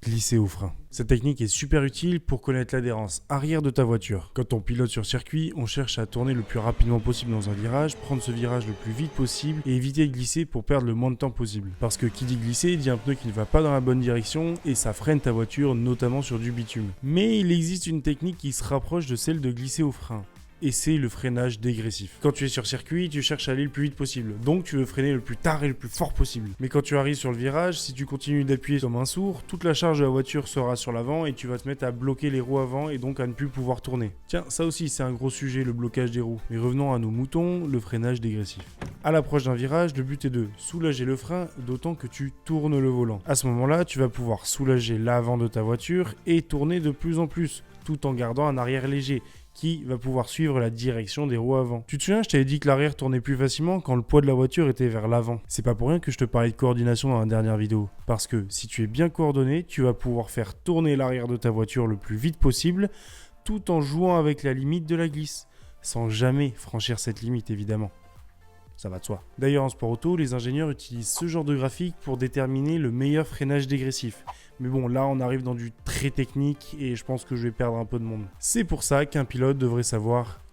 glisser au frein. Cette technique est super utile pour connaître l'adhérence arrière de ta voiture. Quand on pilote sur circuit, on cherche à tourner le plus rapidement possible dans un virage, prendre ce virage le plus vite possible et éviter de glisser pour perdre le moins de temps possible. Parce que qui dit glisser dit un pneu qui ne va pas dans la bonne direction et ça freine ta voiture, notamment sur du bitume. Mais il existe une technique qui se rapproche de celle de glisser au frein. Et c'est le freinage dégressif. Quand tu es sur circuit, tu cherches à aller le plus vite possible, donc tu veux freiner le plus tard et le plus fort possible. Mais quand tu arrives sur le virage, si tu continues d'appuyer comme un sourd, toute la charge de la voiture sera sur l'avant et tu vas te mettre à bloquer les roues avant et donc à ne plus pouvoir tourner. Tiens, ça aussi c'est un gros sujet, le blocage des roues. Mais revenons à nos moutons, le freinage dégressif. À l'approche d'un virage, le but est de soulager le frein, d'autant que tu tournes le volant. À ce moment-là, tu vas pouvoir soulager l'avant de ta voiture et tourner de plus en plus, tout en gardant un arrière léger, qui va pouvoir suivre la direction des roues avant. Tu te souviens, je t'avais dit que l'arrière tournait plus facilement quand le poids de la voiture était vers l'avant. C'est pas pour rien que je te parlais de coordination dans la dernière vidéo. Parce que si tu es bien coordonné, tu vas pouvoir faire tourner l'arrière de ta voiture le plus vite possible, tout en jouant avec la limite de la glisse, sans jamais franchir cette limite évidemment. Ça va de soi. D'ailleurs, en sport auto, les ingénieurs utilisent ce genre de graphique pour déterminer le meilleur freinage dégressif. Mais bon, là, on arrive dans du très technique et je pense que je vais perdre un peu de monde. C'est pour ça qu'un pilote devrait savoir